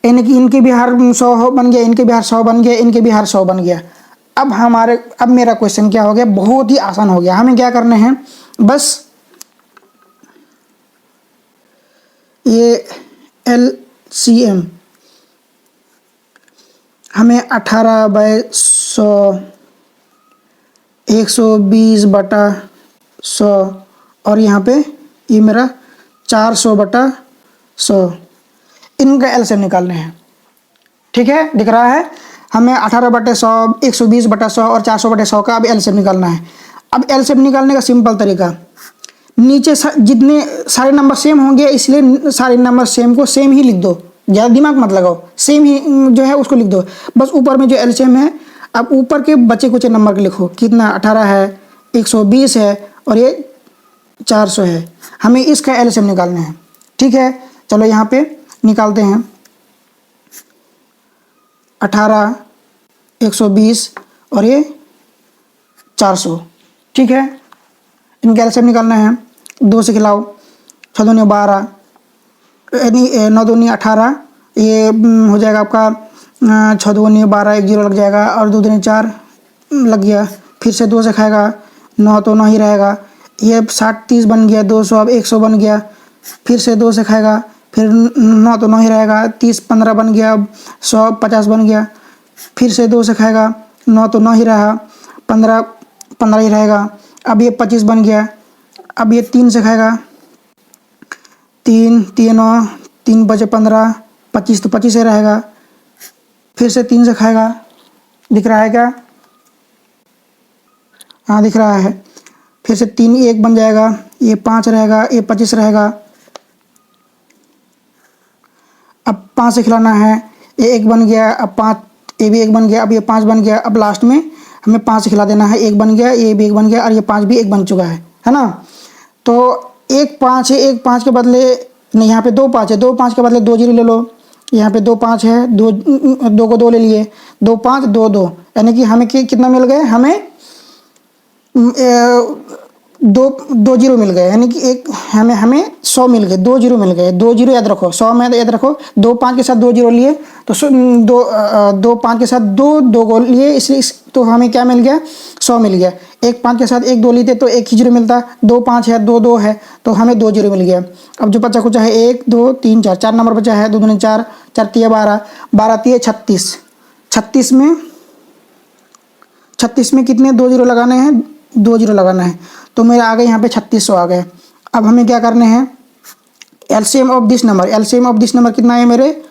यानी कि इनके भी हर 100 बन गया, इनके भी हर 100 बन गया, इनके भी हर 100 बन गया। अब मेरा क्वेश्चन क्या हो गया, बहुत ही आसान हो गया। हमें क्या करने हैं, बस ये एलसीएम हमें 18/100, 120/100 और यहाँ पे ये मेरा 400/100, इनका एलसीएम निकालने हैं। ठीक है, दिख रहा है, हमें 18/100, 120/100 और 400/100 का अब एलसीएम निकालना है। अब एलसीएम निकालने का सिंपल तरीका, नीचे जितने सारे नंबर सेम होंगे, इसलिए सारे नंबर सेम को सेम ही लिख दो, ज़्यादा दिमाग मत लगाओ, सेम ही जो है उसको लिख दो। बस ऊपर में जो एलसीएम है, अब ऊपर के बचे कुछ नंबर के लिखो। कितना, 18 है, 120 है और ये 400 है। हमें इसका एलसीएम निकालना है। ठीक है, चलो यहाँ पे निकालते हैं। 18, 120 और ये 400। ठीक है, इनका एलसीएम निकालना है। 2 से खिलाओ, 6 दूनी 12, यानी 9 दूनी 18, ये हो जाएगा आपका 6 दूनी 12, 1 जीरो लग जाएगा, और 2 दूनी 4 लग गया। फिर से 2 से खाएगा, 9 तो 9 ही रहेगा। ये 60 30 बन गया, 200 अब 100 बन गया। फिर से 2 से खाएगा, फिर 9 तो 9 ही रहेगा, 30 15 बन गया, अब 100 50 बन गया। फिर से 2 से खाएगा, 9 तो 9 ही रहा, 15 15 ही रहेगा। अब ये 25 बन गया। अब ये 3 से खाएगा, 3 3 9 3 बचे 15, 25 तो 25 ही रहेगा। फिर से 3 से खाएगा, दिख रहा है क्या? हाँ दिख रहा है। फिर से 3 1 बन जाएगा, ये 5 रहेगा, ये 25 रहेगा। अब 5 से खिलाना है, ये 1 बन गया, अब 5, ये भी 1 बन गया, अब ये 5 बन गया। अब लास्ट में हमें 5 से खिला देना है, 1 बन गया, ये भी 1 बन गया, और ये 5 भी 1 बन चुका है ना। तो 1 5 है, 1 5 के बदले नहीं, यहाँ पे 2 5 है, 2 5 के बदले 2 जीरो ले लो। यहाँ पे 2 5 है, 2 को 2 ले लिए, 2 5 2 2, यानी कि हमें कितना मिल गए? हमें 2 जीरो मिल गए, यानी कि एक हमें 100 मिल गए, 2 जीरो मिल गए। 2 जीरो याद रखो, 100 में याद रखो, 2 5 के साथ 2 जीरो लिए तो 2 5 के साथ 2 को लिए, इसलिए तो हमें क्या मिल गया? 100 मिल गया। 1 5 के साथ 1 2 लेते तो 1 ही जीरो मिलता, 2 5 है, 2 2 है, तो हमें 2 जीरो मिल गया। अब जो बचा कुछ है 1 2 3 4, 4 नंबर बचा है, 2 दूनी 4, 4 तिया 12, 12 तिया 36, 36 में कितने 2 जीरो लगाने हैं? 2 जीरो लगाना है, तो मेरे आ गए यहाँ पे 3600 आ गए। अब हमें क्या करने हैं? LCM of this number, LCM of this number कितना है मेरे?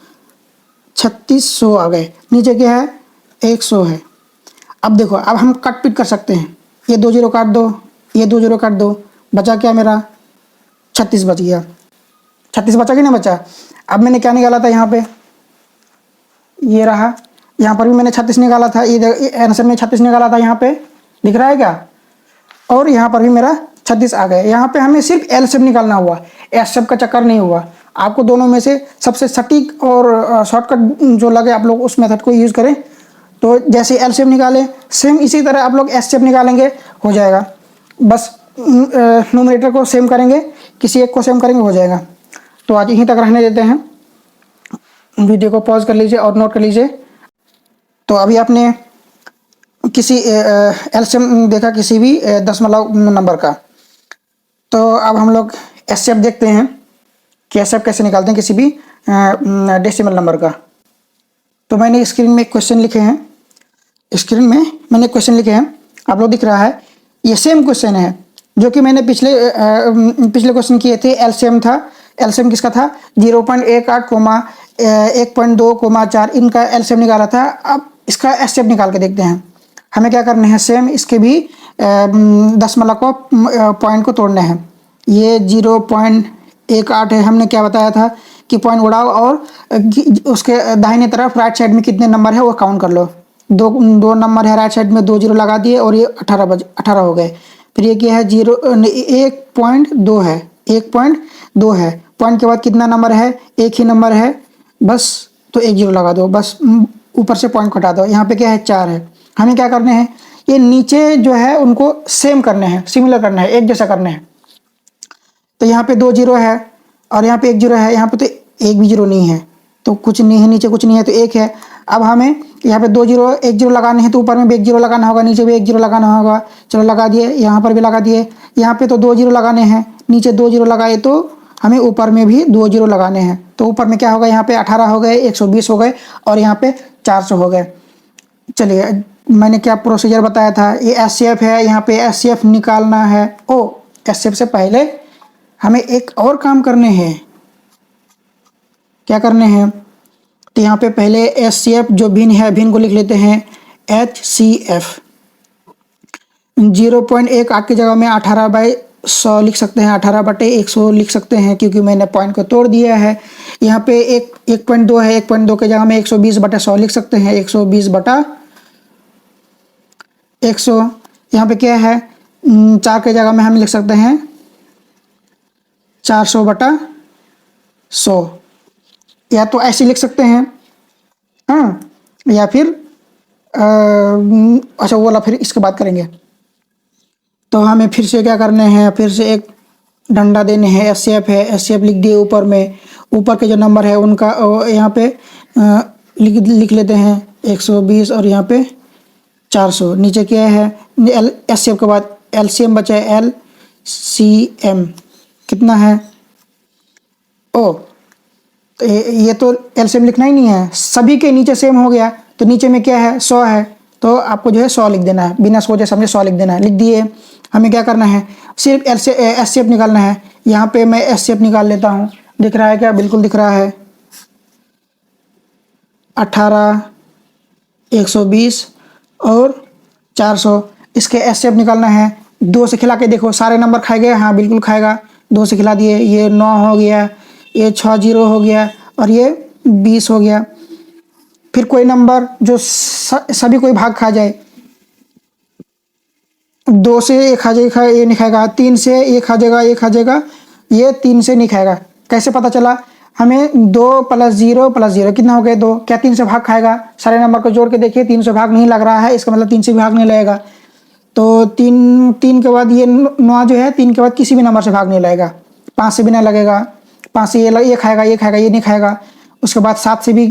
3600 आ गए। नीचे क्या है? 100 है। अब देखो, अब हम कट पिट कर सकते हैं, ये 2 जीरो काट दो, ये 2 जीरो काट दो, बचा क्या मेरा? 36 बच गया। 36 बचा कि नहीं बचा? अब मैंने क्या निकाला था यहाँ पे? ये रहा, यहाँ पर भी मैंने 36 निकाला था, ये आंसर में 36 निकाला था, यहाँ पे दिख रहा है क्या? और यहाँ पर भी मेरा 36 आ गया। यहाँ पे हमें सिर्फ एलसीएम निकालना हुआ, एसएफ का चक्कर नहीं हुआ। आपको दोनों में से सबसे सटीक और शॉर्टकट जो लगे आप लोग उस मेथड को यूज़ करें। तो जैसे एलसीएम निकाले, सेम इसी तरह आप लोग एसएफ निकालेंगे, हो जाएगा। बस न्यूमरेटर को सेम करेंगे, किसी एक को सेम करेंगे, हो जाएगा। तो आज यहीं तक रहने देते हैं, वीडियो को पॉज कर लीजिए और नोट कर लीजिए। तो अभी आपने किसी एलसीएम देखा किसी भी दशमलव नंबर का, तो अब हम लोग एसएफ देखते हैं कि एसएफ कैसे निकालते हैं किसी भी डेसिमल नंबर का। तो मैंने स्क्रीन में क्वेश्चन लिखे हैं, स्क्रीन में मैंने क्वेश्चन लिखे हैं, आप लोग दिख रहा है। ये सेम क्वेश्चन है जो कि मैंने पिछले क्वेश्चन किए थे। एलसीएम था, एलसीएम किसका था? 0.18, 1.2, 4, इनका एलसीएम निकाला था। अब इसका एसएफ निकाल के देखते हैं। हमें क्या करना है? सेम इसके भी दशमलव को पॉइंट को तोड़ना है। ये 0.18 है, हमने क्या बताया था कि पॉइंट उड़ाओ और उसके दाहिने तरफ राइट साइड में कितने नंबर है वो काउंट कर लो। दो नंबर है राइट साइड में, 2 जीरो लगा दिए और ये 18 हो गए। फिर ये क्या है? 1.2 है, 1.2 है। पॉइंट के बाद कितना नंबर है? एक ही नंबर है बस, तो 1 जीरो लगा दो, बस ऊपर से पॉइंट घटा दो। यहाँ पे क्या है? 4 है। हमें क्या करने हैं? ये नीचे जो है उनको सेम करने हैं, सिमिलर करना है, एक जैसा करना है। तो यहाँ पे 2 जीरो है और यहाँ पे 1 जीरो है, यहाँ पे तो एक भी जीरो नहीं है, तो कुछ नहीं है, नीचे कुछ नहीं है, तो 1 है। अब हमें यहाँ पे 2 जीरो 1 जीरो लगाने हैं, तो ऊपर में भी 1 जीरो लगाना होगा, नीचे भी 1 जीरो लगाना होगा। चलो लगा दिए, यहाँ पर भी लगा दिए। यहाँ पे तो 2 जीरो लगाने हैं, नीचे 2 जीरो लगाए तो हमें ऊपर में भी 2 जीरो लगाने हैं। तो ऊपर में क्या होगा? यहाँ पे 18 हो गए, 120 हो गए और यहाँ पे 400 हो गए। चलिए, मैंने क्या प्रोसीजर बताया था? ये एससीएफ है, यहाँ पे एससीएफ निकालना है। ओ, एससीएफ से पहले हमें एक और काम करने हैं। क्या करने हैं? तो यहाँ पे पहले एससीएफ जो भिन्न है, भिन्न को लिख लेते हैं HCF। 0.18 की जगह में 18/100 लिख सकते हैं, 18/100 लिख सकते हैं, क्योंकि मैंने पॉइंट को तोड़ दिया है। यहाँ पे 1.2 है, 1.2 की जगह में 120/100 लिख सकते हैं, 120/100। यहाँ पे क्या है? 4 की जगह में हम लिख सकते हैं 400/100, या तो ऐसे लिख सकते हैं, हाँ, या फिर अच्छा वो वाला फिर इसके बाद करेंगे। तो हमें फिर से क्या करने हैं? फिर से एक डंडा देने हैं। एससीएफ है, एससीएफ लिख दिए ऊपर में, ऊपर के जो नंबर है उनका यहाँ पे लिख लेते हैं 120 और यहाँ पे 400। नीचे क्या है एचसीएफ के बाद एलसीएम बचा है एलसीएम कितना है ओ, तो ये तो एलसीएम लिखना ही नहीं है, सभी के नीचे सेम हो गया। तो नीचे में क्या है 100 है, तो आपको जो है 100 लिख देना है, बिना सोचे समझे 100 लिख देना है। लिख दिए। हमें क्या करना है सिर्फ एचसीएफ निकालना है। यहाँ पे मैं एचसीएफ निकाल लेता हूँ। दिख रहा है क्या? बिल्कुल दिख रहा है। 18, 120 और 400 इसके एचसीएफ निकालना है। 2 से खिला के देखो सारे नंबर खाएगा? हाँ बिल्कुल खाएगा। 2 से खिला दिए, ये 9 हो गया, ये 60 हो गया और ये 20 हो गया। फिर कोई नंबर जो सभी कोई भाग खा जाए, 2 से 1 खा जाएगा, ये नहीं खाएगा। 3 से 1 खा जाएगा, ये खा जाएगा, ये 3 से नहीं खाएगा। कैसे पता चला? हमें 2 + 0 + 0 कितना हो गया 2। क्या 3 से भाग खाएगा? सारे नंबर को जोड़ के देखिए 3 से भाग नहीं लग रहा है, इसका मतलब 3 से भाग नहीं लगेगा। तो 3 के बाद ये 9 जो है 3 के बाद किसी भी नंबर से भाग नहीं लगेगा। 5 से भी नहीं लगेगा, 5 से ये खाएगा, ये खाएगा, ये नहीं खाएगा। उसके बाद 7 से भी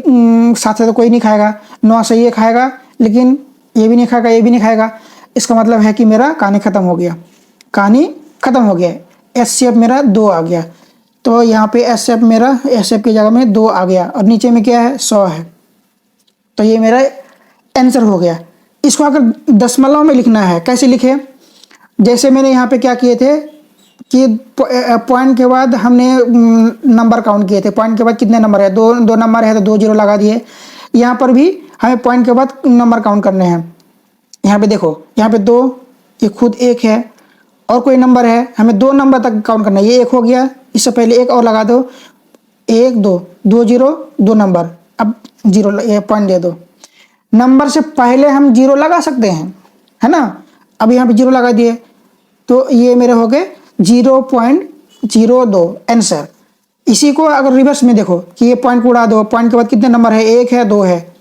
7 से तो कोई नहीं खाएगा। 9 से ये खाएगा लेकिन ये भी नहीं खाएगा, ये भी नहीं खाएगा। इसका मतलब है कि मेरा कहानी ख़त्म हो गया, कहानी ख़त्म हो गया। एचसीएफ मेरा 2 आ गया। तो यहाँ पे एचसीएफ मेरा एचसीएफ की जगह में 2 आ गया और नीचे में क्या है 100 है। तो ये मेरा आंसर हो गया। इसको अगर दशमलव में लिखना है कैसे लिखे? जैसे मैंने यहाँ पे क्या किए थे कि पॉइंट के बाद हमने नंबर काउंट किए थे। पॉइंट के बाद कितने नंबर है? दो नंबर है तो 2 0 लगा दिए। यहाँ पर भी हमें पॉइंट के बाद नंबर काउंट करने हैं। यहाँ पे देखो, यहाँ पे 2, ये खुद 1 है और कोई नंबर है, हमें 2 नंबर तक काउंट करना है। ये 1 हो गया, इससे पहले 1 और लगा दो, 1 2 2 0 2 नंबर, अब 0 ये पॉइंट दे दो। नंबर से पहले हम 0 लगा सकते हैं, है ना? अब यहाँ पे 0 लगा दिए तो ये मेरे हो गए 0.02 आंसर। इसी को अगर रिवर्स में देखो कि ये पॉइंट को उड़ा दो, पॉइंट के बाद कितने नंबर है? 1 है 2 है,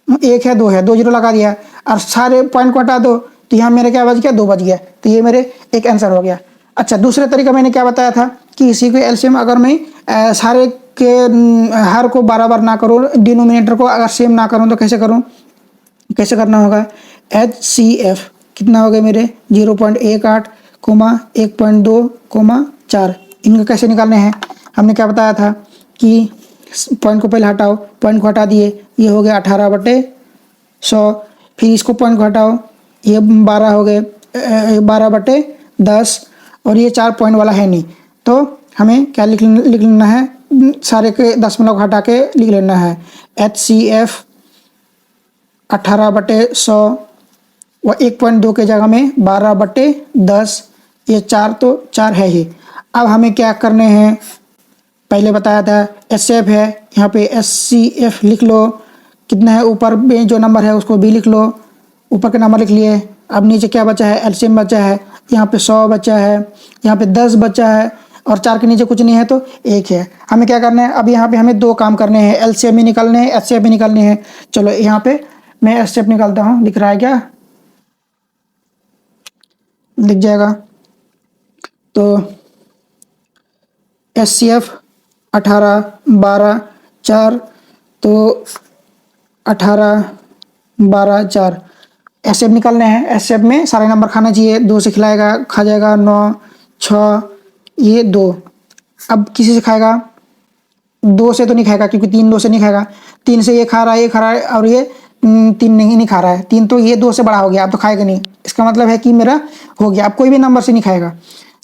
1 है 2 है, 2 0 लगा दिया और सारे पॉइंट को हटा दो तो यहाँ मेरे क्या बच गया? 2 बच गया। तो ये मेरे एक आंसर हो गया। अच्छा, दूसरे तरीका मैंने क्या बताया था कि इसी को एलसीएम अगर मैं सारे के हर को बराबर ना करूँ, डिनोमिनेटर को अगर सेम ना करूँ तो कैसे करूँ? कैसे करना होगा? एचसीएफ कितना हो गया मेरे? 0.18, 1.2, 4। इनका कैसे निकालने हैं? हमने क्या बताया था कि पॉइंट को पहले हटाओ, पॉइंट को हटा दिए, ये हो गया 18/100। फिर इसको पॉइंट को हटाओ, ये 12 हो गए, 12/10 और ये 4 पॉइंट वाला है नहीं। तो हमें क्या लिख लेना है? सारे के दशमलव हटा के लिख लेना है एचसीएफ 18/100 व 1.2 के जगह में 12/10। ये 4 तो 4 है ही। अब हमें क्या करने हैं? पहले बताया था एचसीएफ है, यहाँ पे एचसीएफ लिख लो। कितना है? ऊपर में जो नंबर है उसको भी लिख लो, ऊपर के नंबर लिख लिए। अब नीचे क्या बचा है? एलसीएम बचा है। यहाँ पे 100 बचा है, यहाँ पे 10 बचा है और 4 के नीचे कुछ नहीं है तो 1 है। हमें क्या करना है? अब यहाँ पे हमें 2 काम करने हैं, एलसीएम भी निकालने हैं, एचसीएफ भी निकालने हैं। चलो यहाँ पे मैं एचसीएफ निकालता हूँ। दिख रहा है क्या? दिख जाएगा। तो एचसीएफ 18 12 4, तो 18 12 4 एचसीएफ निकालने हैं। एचसीएफ में सारे नंबर खाना चाहिए। 2 से खिलाएगा, खा जाएगा 9 6, ये 2। अब किसी से खाएगा? 2 से तो नहीं खाएगा क्योंकि 3 2 से नहीं खाएगा। 3 से ये खा रहा है, ये खा रहा है और ये 3 नहीं खा रहा है। 3 तो ये 2 से बड़ा हो गया, अब तो खाएगा नहीं। इसका मतलब है कि मेरा हो गया। अब कोई भी नंबर से नहीं खाएगा।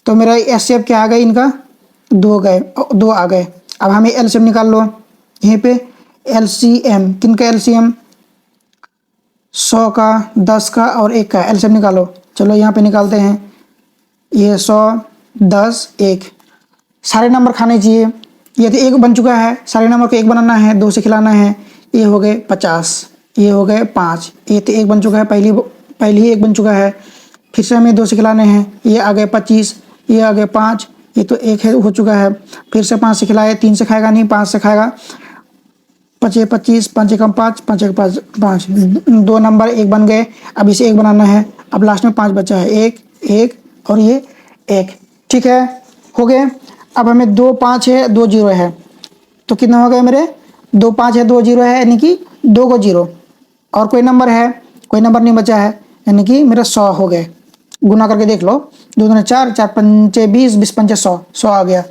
तो मेरा एचसीएफ क्या आ गया? इनका 2 आ गए। अब हमें एलसीएम निकाल लो। यहीं पे एलसीएम, किनका एलसीएम? 100 का, 10 का और 1 का एलसीएम निकालो। चलो यहाँ पे निकालते हैं। ये 100 10 1, सारे नंबर खाने चाहिए। ये तो 1 बन चुका है, सारे नंबर को 1 बनाना है, 2 से खिलाना है। ये हो गए 50, ये हो गए 5, ये तो 1 बन चुका है, पहली ही 1 बन चुका है। फिर से हमें 2 से खिलाने हैं। ये आ गए 25, ये आ गए 5, ये तो 1 है हो चुका है। फिर से 5 से खिलाए, 3 से खाएगा नहीं, 5 से खाएगा। 5 25, 5 1 5, 5 1 5, 2 नंबर 1 बन गए। अब इसे 1 बनाना है। अब लास्ट में 5 बचा है, 1 1 और ये 1। ठीक है, हो गए। अब हमें 2 5 है, 2 0 है। तो कितना हो गया मेरे, 2 5 है 2 जीरो है, यानी कि 2 को जीरो, और कोई नंबर है, कोई नंबर नहीं बचा है, यानी कि मेरा 100 हो गए। गुना करके देख लो, 2 दूनी 4, 4 पंचे 20, 20 पंचे 100, 100 आ गया।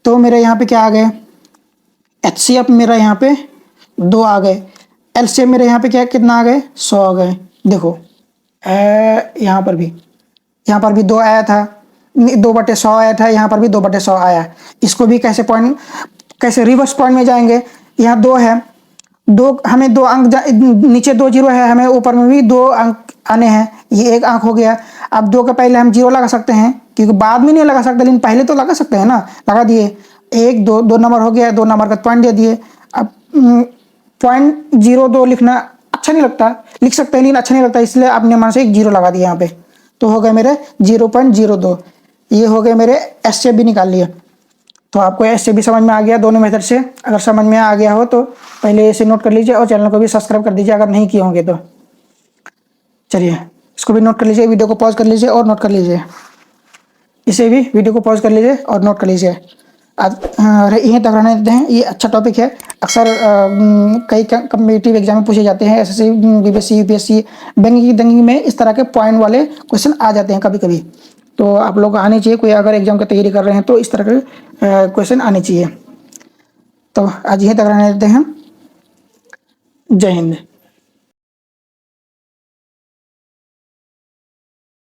तो मेरे यहाँ पे क्या आ गए, एचसीएफ मेरा यहाँ पे 2 आ गए, एलसीएम मेरे यहाँ पे क्या कितना आ गए, 100 आ गए। देखो यहाँ पर भी, यहाँ पर भी 2 आया था, 2/100 आया था, यहाँ पर भी 2/100 आया। इसको भी कैसे पॉइंट, कैसे रिवर्स पॉइंट में जाएंगे। यहाँ 2 है, 2 हमें 2 अंक नीचे 2 जीरो है, हमें ऊपर में भी 2 अंक आने हैं, ये 1 अंक हो गया। अब 2 के पहले हम जीरो लगा सकते हैं, क्योंकि बाद में नहीं लगा सकते, लेकिन पहले तो लगा सकते हैं ना, लगा दिए। 1 2 2 नंबर हो गया, 2 नंबर का पॉइंट दे दिए। अब .02 लिखना अच्छा नहीं लगता, लिख सकते हैं लेकिन अच्छा नहीं लगता, इसलिए आपने मन से एक जीरो लगा दिया यहाँ पे, तो हो गए मेरे 0.02। ये हो गए मेरे एस भी निकाल लिए। तो आपको ऐसे भी समझ में आ गया दोनों मेथड से। अगर समझ में आ गया हो तो पहले इसे नोट कर लीजिए और चैनल को भी सब्सक्राइब कर दीजिए अगर नहीं किए होंगे तो। चलिए इसको भी नोट कर लीजिए, वीडियो को पॉज कर लीजिए और नोट कर लीजिए, इसे भी वीडियो को पॉज कर लीजिए और नोट कर लीजिए। आज यहीं तक रहने देते हैं, ये अच्छा टॉपिक है। अक्सर कई कम्पिटिटिव एग्जाम में पूछे जाते हैं, एसएससी बीपीएससी यूपीएससी बैंकिंग दंगिंग में इस तरह के पॉइंट वाले क्वेश्चन आ जाते हैं कभी कभी। तो आप लोग आने चाहिए, कोई अगर एग्जाम की तैयारी कर रहे हैं तो इस तरह के क्वेश्चन आने चाहिए। तो आज यहीं तक रहने देते हैं। जय हिंद।